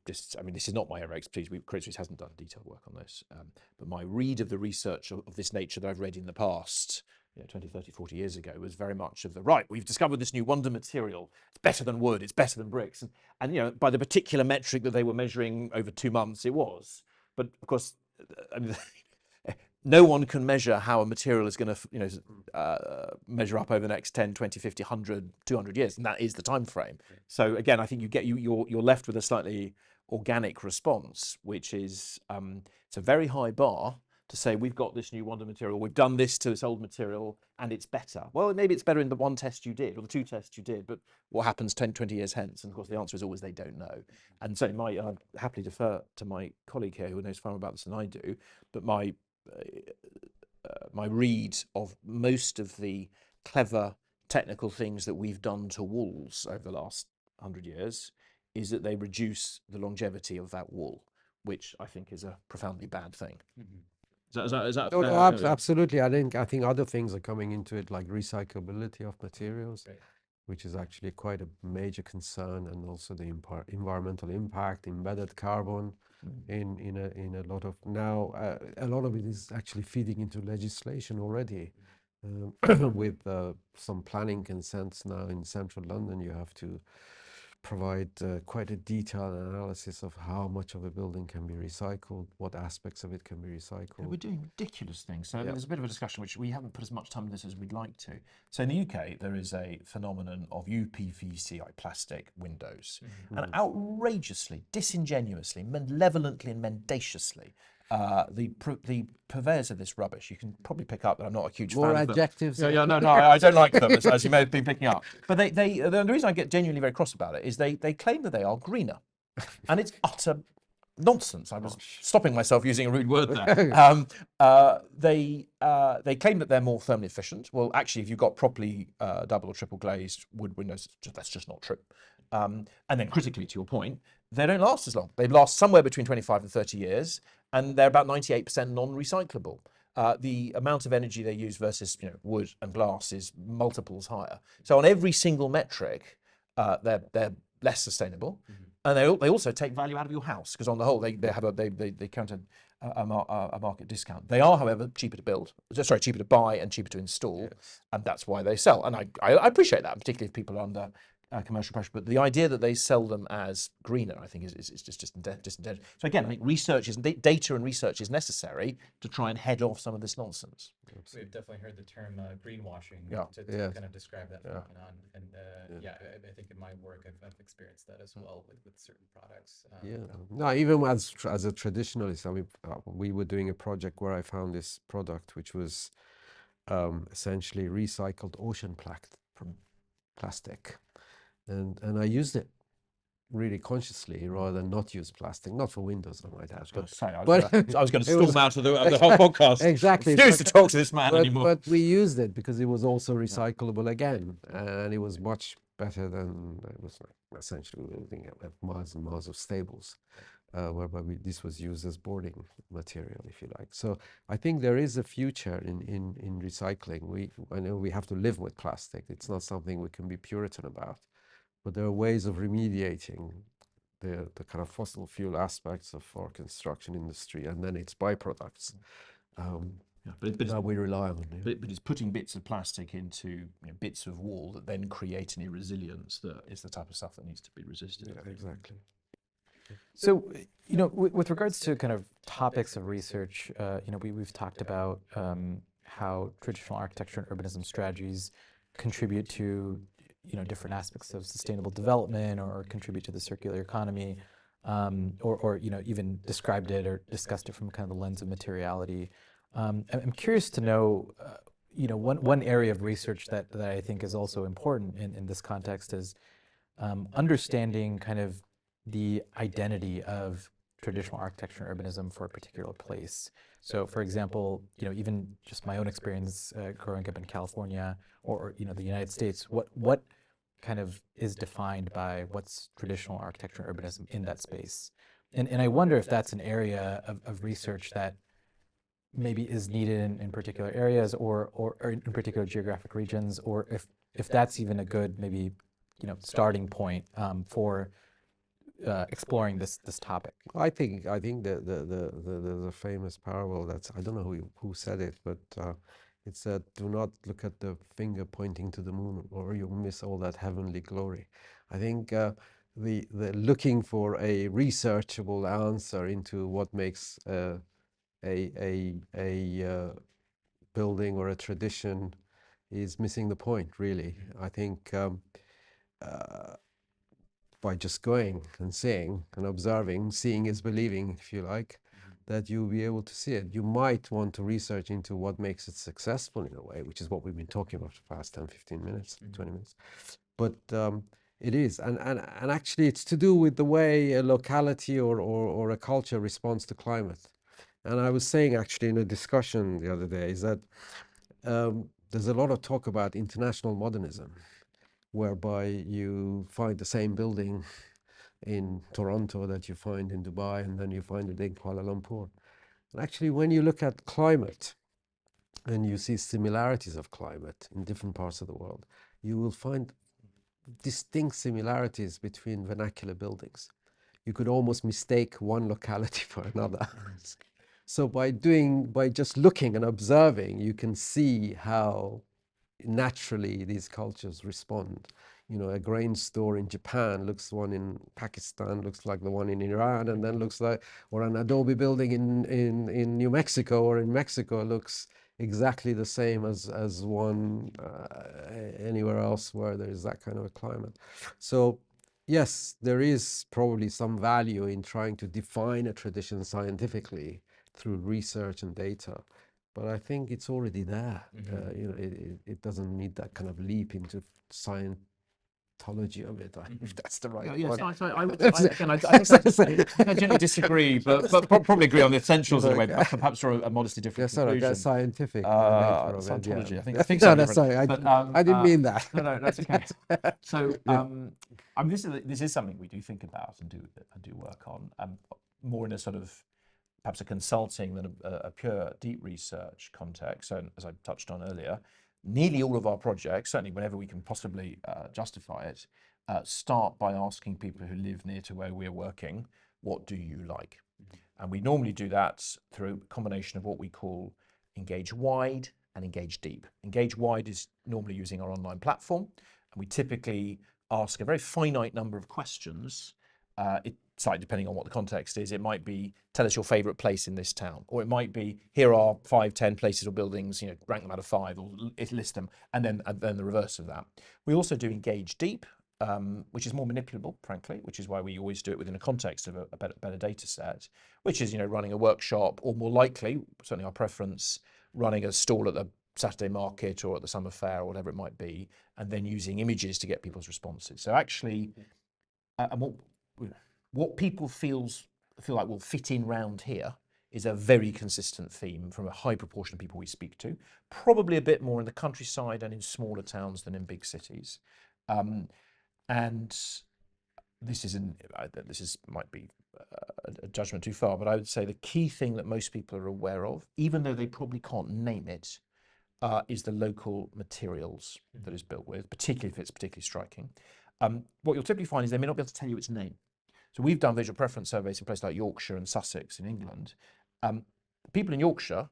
this is not my area of expertise. Credit Suisse hasn't done detailed work on this, but my read of the research of this nature that I've read in the past, 20, 30, 40 years ago, was very much of we've discovered this new wonder material. It's better than wood, it's better than bricks. And by the particular metric that they were measuring over 2 months, it was. But of course, no one can measure how a material is going to measure up over the next 10, 20, 50, 100, 200 years, and that is the time frame. So again, I think you're left with a slightly organic response, which is it's a very high bar to say we've got this new wonder material, we've done this to this old material, and it's better. Well, maybe it's better in the one test you did or the 2 tests you did, but what happens 10, 20 years hence? And of course, the answer is always they don't know. And so I'd happily defer to my colleague here who knows far more about this than I do, but my read of most of the clever technical things that we've done to walls over the last 100 years is that they reduce the longevity of that wall, which I think is a profoundly bad thing. Is that no, absolutely. I think other things are coming into it, like recyclability of materials, which is actually quite a major concern, and also the environmental impact, embedded carbon in a lot of now. A lot of it is actually feeding into legislation already, with some planning consents now in central London. You have to provide quite a detailed analysis of how much of a building can be recycled, what aspects of it can be recycled. We're doing ridiculous things. So I mean, Yeah. there's a bit of a discussion which we haven't put as much time in this as we'd like to. So in the UK, there is a phenomenon of UPVC plastic windows. And outrageously, disingenuously, malevolently and mendaciously, the purveyors of this rubbish, you can probably pick up that I'm not a huge More fan of them. adjectives. No, I don't like them, as you may have been picking up. But the reason I get genuinely very cross about it is they claim that they are greener. And it's utter nonsense. I was stopping myself using a rude word there. They claim that they're more thermally efficient. Well, actually, if you've got properly double or triple glazed wood windows, that's just not true. And then critically, to your point, they don't last as long. They last somewhere between 25 and 30 years, and they're about 98% non-recyclable. The amount of energy they use versus wood and glass is multiples higher. So on every single metric, they're less sustainable. And they also take value out of your house, because on the whole they count a market discount. They are, however, cheaper to buy and cheaper to install, and that's why they sell. And I appreciate that, particularly if people are under commercial pressure. But the idea that they sell them as greener, I think, is just disingenuous. So again, I think data and research is necessary to try and head off some of this nonsense. We've definitely heard the term greenwashing to kind of describe that phenomenon. And I think in my work I've experienced that as well with certain products. No, even as a traditionalist, I mean, we were doing a project where I found this product which was essentially recycled ocean plastic, and I used it really consciously rather than not use plastic, not for windows, I might add. I was going to storm out of the whole podcast. Exactly. Refuse to talk to this man anymore. But we used it because it was also recyclable again, and it was much better than it was essentially building miles and miles of stables, whereby this was used as boarding material, if you like. So I think there is a future in recycling. I know we have to live with plastic. It's not something we can be Puritan about, but there are ways of remediating the kind of fossil fuel aspects of our construction industry and then its byproducts that we rely on. But it's putting bits of plastic into bits of wall that then create any resilience that is the type of stuff that needs to be resisted. Yeah, exactly. So, with regards to kind of topics of research, we've talked about how traditional architecture and urbanism strategies contribute to different aspects of sustainable development or contribute to the circular economy, or even described it or discussed it from kind of the lens of materiality. I'm curious to know, one area of research that I think is also important in this context is understanding kind of the identity of traditional architecture and urbanism for a particular place. So, for example, even just my own experience growing up in California or the United States, what kind of is defined by what's traditional architecture and urbanism in that space. And I wonder if that's an area of research that maybe is needed in particular areas or in particular geographic regions, or if that's even a good maybe starting point for exploring this topic. I think the famous parable I don't know who said it, but it said, "Do not look at the finger pointing to the moon, or you'll miss all that heavenly glory." I think the looking for a researchable answer into what makes a building or a tradition is missing the point, really. I think by just going and seeing and observing, seeing is believing, if you like, that you'll be able to see it. You might want to research into what makes it successful in a way, which is what we've been talking about for the past 10, 15 minutes, 20 minutes. But it is, and actually it's to do with the way a locality or a culture responds to climate. And I was saying actually in a discussion the other day is that there's a lot of talk about international modernism, whereby you find the same building in Toronto that you find in Dubai, and then you find it in Kuala Lumpur. And actually, when you look at climate and you see similarities of climate in different parts of the world, you will find distinct similarities between vernacular buildings. You could almost mistake one locality for another. So by just looking and observing, you can see how naturally these cultures respond you know, a grain store in Japan looks the one in Pakistan, looks like the one in Iran, and then looks like, or an Adobe building in New Mexico or in Mexico looks exactly the same as one anywhere else where there is that kind of a climate. So yes, there is probably some value in trying to define a tradition scientifically through research and data, but I think it's already there. You know, it doesn't need that kind of leap into scientology of it, if that's the right yes, one. I generally disagree, but probably agree on the essentials in a way, perhaps for a modestly different conclusion. Sort of scientific nature of it, Scientology, yeah. I think No, so. that's sorry, I didn't mean that. No, that's okay. So, I mean, this is something we do think about and do work on, more in a sort of perhaps a consulting than a pure deep research context. So, as I touched on earlier, nearly all of our projects, certainly whenever we can possibly justify it, start by asking people who live near to where we're working, what do you like? And we normally do that through a combination of what we call engage wide and engage deep. Engage wide is normally using our online platform, and we typically ask a very finite number of questions. Slightly depending on what the context is, it might be, tell us your favorite place in this town, or it might be, here are 5, 10 places or buildings, you know, rank them out of 5 or list them, and then the reverse of that. We also do engage deep, which is more manipulable, frankly, which is why we always do it within a context of a better data set, which is, you know, running a workshop, or more likely, certainly our preference, running a stall at the Saturday market or at the summer fair or whatever it might be, and then using images to get people's responses. So actually, and what people feel like will fit in round here is a very consistent theme from a high proportion of people we speak to, probably a bit more in the countryside and in smaller towns than in big cities. And this might be a judgment too far, but I would say the key thing that most people are aware of, even though they probably can't name it, is the local materials that it's built with, particularly if it's particularly striking. What you'll typically find is they may not be able to tell you its name. So we've done visual preference surveys in places like Yorkshire and Sussex in England. People in Yorkshire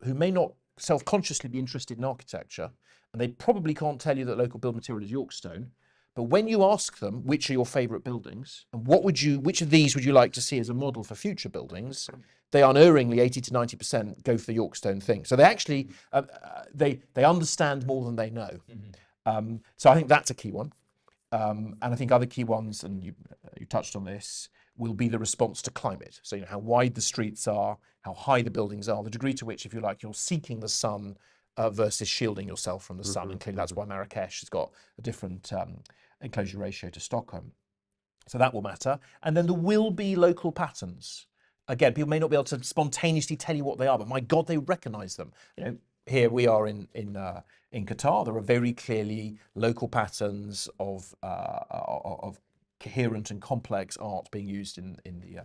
who may not self-consciously be interested in architecture, and they probably can't tell you that local build material is Yorkstone, but when you ask them which are your favourite buildings and which of these would you like to see as a model for future buildings, they unerringly 80 to 90% go for the Yorkstone thing. So they actually they understand more than they know. So I think that's a key one. And I think other key ones, and you touched on this, will be the response to climate. So, you know, how wide the streets are, how high the buildings are, the degree to which, if you like, you're seeking the sun versus shielding yourself from the sun. And clearly that's why Marrakesh has got a different enclosure ratio to Stockholm. So that will matter. And then there will be local patterns. Again, people may not be able to spontaneously tell you what they are, but my God, they recognize them. You know, here we are in Qatar. There are very clearly local patterns of coherent and complex art being used in the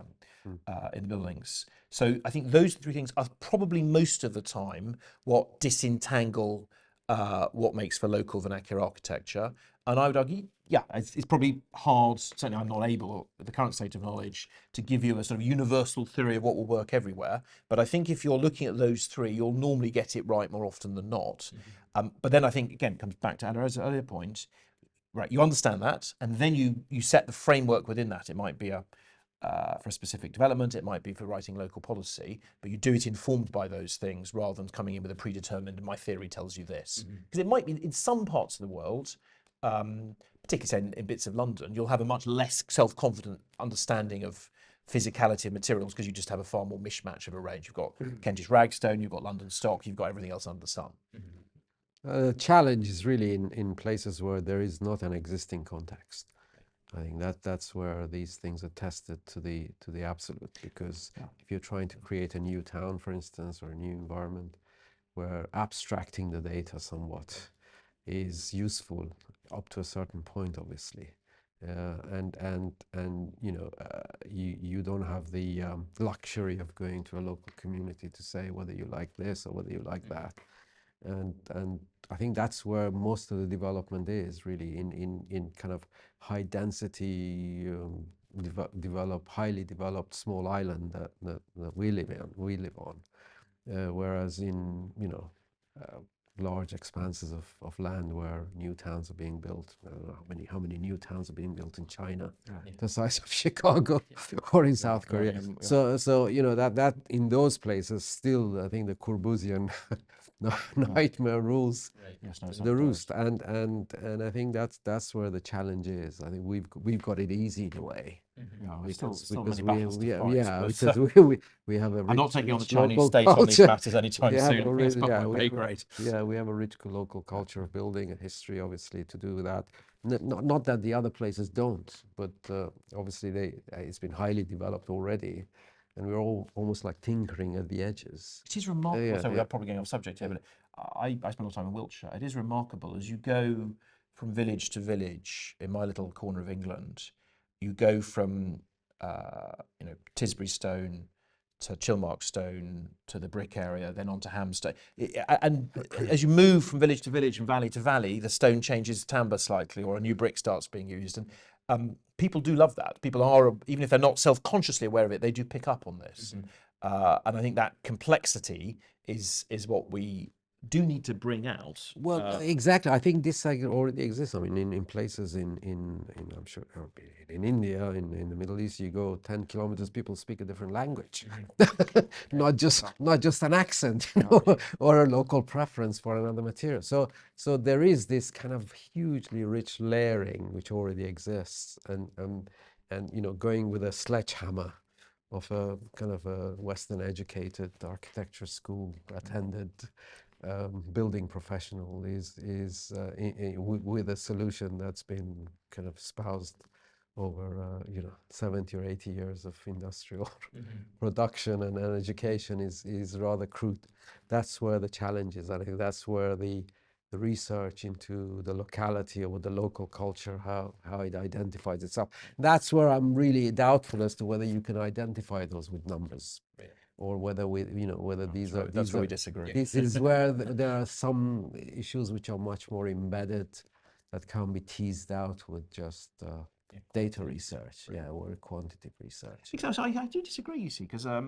buildings. So I think those 3 things are probably most of the time what disentangle what makes for local vernacular architecture. And I would argue, yeah, it's probably hard, certainly I'm not able, with the current state of knowledge, to give you a sort of universal theory of what will work everywhere. But I think if you're looking at those 3, you'll normally get it right more often than not. But then I think, again, it comes back to Alireza's earlier point, right, you understand that, and then you set the framework within that. It might be for a specific development, it might be for writing local policy, but you do it informed by those things rather than coming in with a predetermined, my theory tells you this. Because it might be in some parts of the world, particularly in bits of London, you'll have a much less self-confident understanding of physicality of materials because you just have a far more mishmash of a range. You've got Kentish ragstone, you've got London stock, you've got everything else under the sun. The challenge is really in places where there is not an existing context. I think that's where these things are tested to the absolute, because if you're trying to create a new town, for instance, or a new environment, where abstracting the data somewhat is useful up to a certain point, obviously, and you know, you don't have the luxury of going to a local community to say whether you like this or whether you like that. And I think that's where most of the development is really in kind of high density, highly developed small island that we live on. Whereas in, you know, large expanses of land where new towns are being built. I don't know how many new towns are being built in China, the size of Chicago, or in South Korea. So you know that in those places still, I think the Corbusian nightmare rules the roost, and I think that's where the challenge is. I think we've got it easy in a way. Because we have a rich, I'm not taking on the Chinese local state culture. on these matters anytime soon. We have a rich local culture of building, a history, obviously, to do with that. Not that the other places don't, but obviously it's been highly developed already, and we're all almost like tinkering at the edges. It is remarkable. So we're probably getting off subject here, but I spent a lot of time in Wiltshire. It is remarkable as you go from village to village in my little corner of England. You go from Tisbury Stone to Chilmark Stone to the brick area, then on to Hampstead. And as you move from village to village and valley to valley, the stone changes timbre slightly, or a new brick starts being used. And people do love that. People are, even if they're not self-consciously aware of it, they do pick up on this. And I think that complexity is what we do need to bring out. Well, exactly. I think this already exists. I mean, in places in I'm sure in India, in the Middle East, you go 10 kilometers, people speak a different language, not just an accent, or a local preference for another material. So there is this kind of hugely rich layering which already exists, and going with a sledgehammer of a kind of a Western educated architecture school attended building professional is with a solution that's been kind of espoused over 70 or 80 years of industrial production and education is rather crude. That's where the challenge is. I think that's where the research into the locality or the local culture, how it identifies itself. That's where I'm really doubtful as to whether you can identify those with numbers. Or whether that's where we disagree. This is where there are some issues which are much more embedded that can be teased out with just data research, or quantitative research. So I do disagree, you see, because I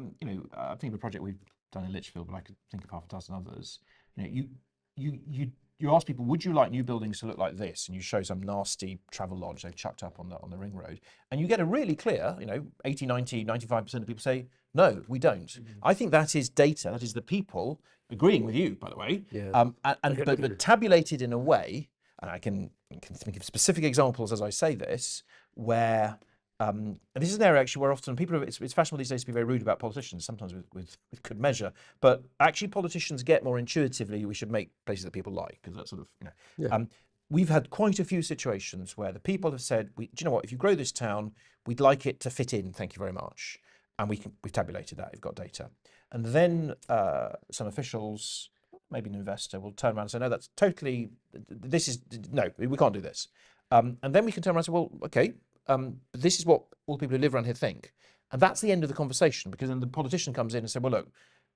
think of a project we've done in Lichfield, but I could think of half a dozen others. You ask people, would you like new buildings to look like this? And you show some nasty travel lodge they've chucked up on the ring road, and you get a really clear, 80, 90, 95% of people say, no, we don't. I think that is data. That is the people agreeing with you, by the way. But tabulated in a way, and I can think of specific examples as I say this, where and this is an area actually where often people it's fashionable these days to be very rude about politicians, sometimes with good measure. But actually, politicians get more intuitively. We should make places that people like, because that's sort of we've had quite a few situations where the people have said, do you know what? If you grow this town, we'd like it to fit in. Thank you very much. And we've tabulated that, we've got data. And then some officials, maybe an investor, will turn around and say, no, that's totally, no, we can't do this. And then we can turn around and say, well, okay, this is what all the people who live around here think. And that's the end of the conversation, because then the politician comes in and says, well, look,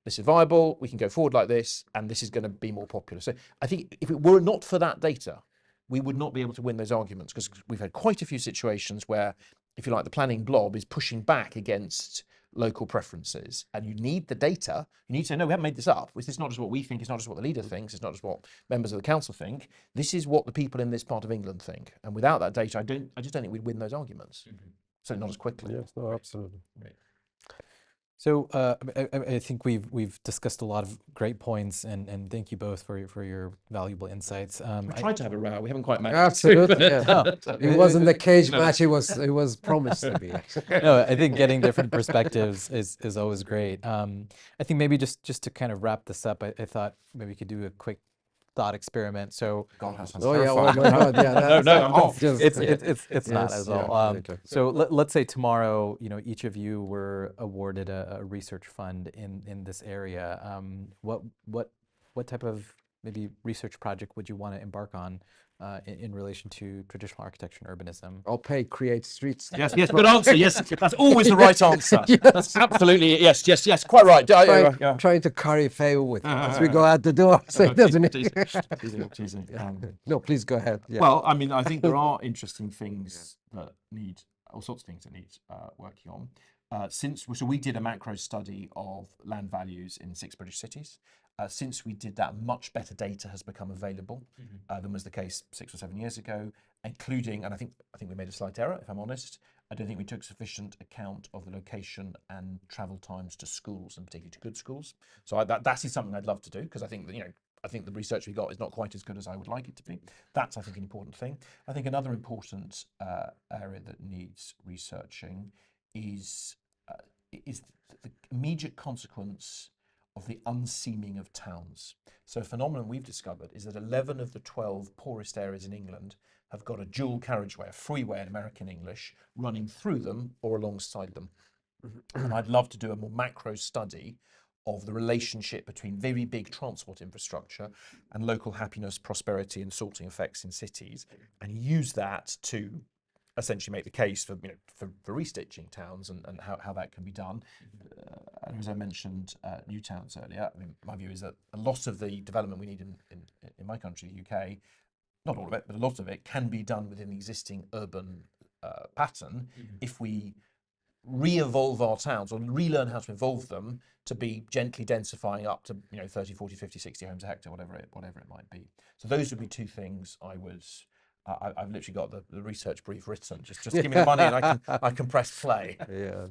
this is viable, we can go forward like this, and this is going to be more popular. So I think if it were not for that data, we would not be able to win those arguments, because we've had quite a few situations where, if you like, the planning blob is pushing back against local preferences, and you need the data. You need to say, no, we haven't made this up. This is not just what we think, it's not just what the leader thinks, it's not just what members of the council think. This is what the people in this part of England think. And without that data, I just don't think we'd win those arguments. Certainly not as quickly. Yes, no, absolutely. Right. So I think we've discussed a lot of great points, and thank you both for your valuable insights. We tried to have a row. We haven't quite managed. Absolutely. It wasn't the cage match. It was promised to be. No, I think getting different perspectives is always great. I think maybe just to kind of wrap this up, I thought maybe we could do a quick thought experiment. So God, that sounds it's not at all. So let's say tomorrow, each of you were awarded a research fund in this area. What type of maybe research project would you want to embark on in relation to traditional architecture and urbanism? I'll pay create streets. Yes, good answer. Yes, that's always the right answer. Yes. That's absolutely, yes, quite right. Trying to curry favor with you as we go out the door. So doesn't teasing. No, please go ahead. Yeah. Well, I mean, I think there are interesting things that need, all sorts of things that need working on. so we did a macro study of land values in 6 British cities. Since we did that, much better data has become available than was the case 6 or 7 years ago, including, and I think we made a slight error, if I'm honest. I don't think we took sufficient account of the location and travel times to schools, and particularly to good schools. So that is something I'd love to do, because I think that, I think the research we got is not quite as good as I would like it to be. That's, I think, an important thing. I think another important area that needs researching is the immediate consequence of the unseaming of towns. So a phenomenon we've discovered is that 11 of the 12 poorest areas in England have got a dual carriageway, a freeway in American English, running through them or alongside them. And I'd love to do a more macro study of the relationship between very big transport infrastructure and local happiness, prosperity and sorting effects in cities, and use that to essentially make the case for for restitching towns and how that can be done. And as I mentioned, new towns earlier. I mean, my view is that a lot of the development we need in my country, the UK, not all of it, but a lot of it can be done within the existing urban pattern if we re-evolve our towns or relearn how to evolve them to be gently densifying up to 30, 40, 50, 60 homes a hectare, whatever it might be. So those would be two things I was. I've literally got the research brief written. Just give me the money and I can press play. Yeah,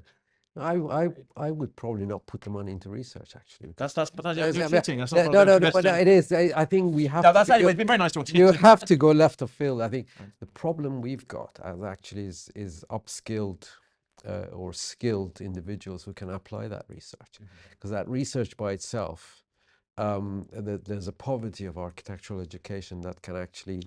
I would probably not put the money into research, actually. But you're cheating. That's not no, but it is. I think we have. No, that's anyway. It's been very nice talking to you. You have to go left of field. I think the problem we've got actually is upskilled or skilled individuals who can apply that research, because that research by itself. There's a poverty of architectural education that can actually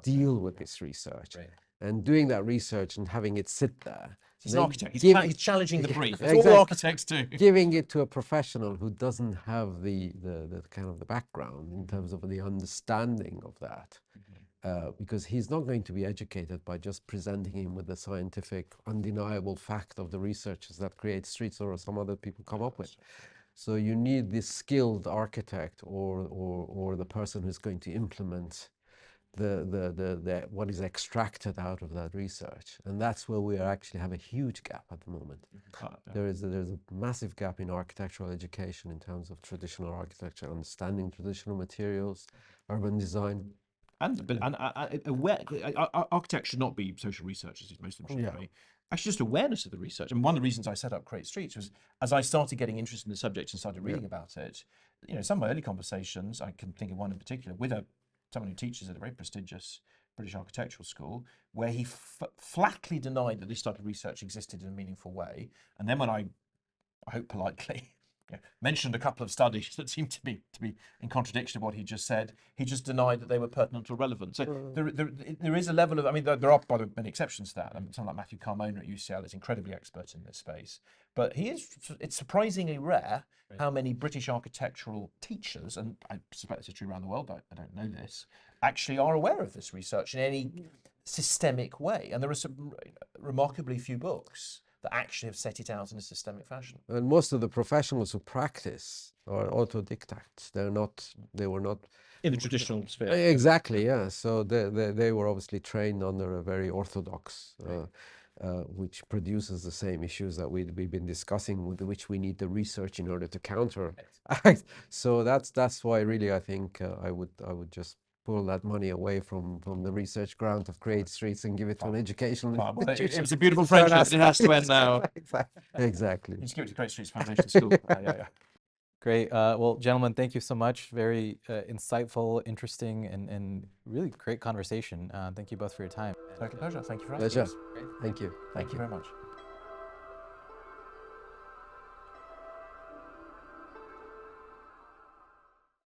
deal with this research. Right. And doing that research and having it sit there. He's an architect. He's challenging the brief. It's all architects do. Giving it to a professional who doesn't have the kind of the background in terms of the understanding of that. Because he's not going to be educated by just presenting him with the scientific, undeniable fact of the researches that create streets or some other people come up with. So you need this skilled architect or the person who's going to implement the what is extracted out of that research, and that's where we actually have a huge gap at the moment. There's a massive gap in architectural education in terms of traditional architecture, understanding traditional materials, urban design. And architects should not be social researchers, most of them should be. Actually, just awareness of the research. And one of the reasons I set up Create Streets was, as I started getting interested in the subject and started reading about it, some of my early conversations, I can think of one in particular, with someone who teaches at a very prestigious British architectural school, where he flatly denied that this type of research existed in a meaningful way. And then when I hope politely, mentioned a couple of studies that seemed to be in contradiction of what he just said, he just denied that they were pertinent or relevant. So there is a level of, I mean, there are by the way many exceptions to that. I mean, someone like Matthew Carmona at UCL is incredibly expert in this space, but it's surprisingly rare how many British architectural teachers, and I suspect this is true around the world, I don't know this, actually are aware of this research in any systemic way. And there are some remarkably few books that actually have set it out in a systemic fashion. And most of the professionals who practice are autodidacts. They were not in the traditional sphere. Exactly, yeah. So they were obviously trained under a very orthodox, which produces the same issues that we've been discussing, with which we need the research in order to counter. So that's why really I think I would just pull that money away from the research grant of Create Streets and give it to an educational institution. It was a beautiful friendship. It has to end now. Exactly. You just give it to Create Streets Foundation School. Yeah. Great. Well, gentlemen, thank you so much. Very insightful, interesting, and really great conversation. Thank you both for your time. Total pleasure. Thank you for asking us. Thank you. Thank you very much.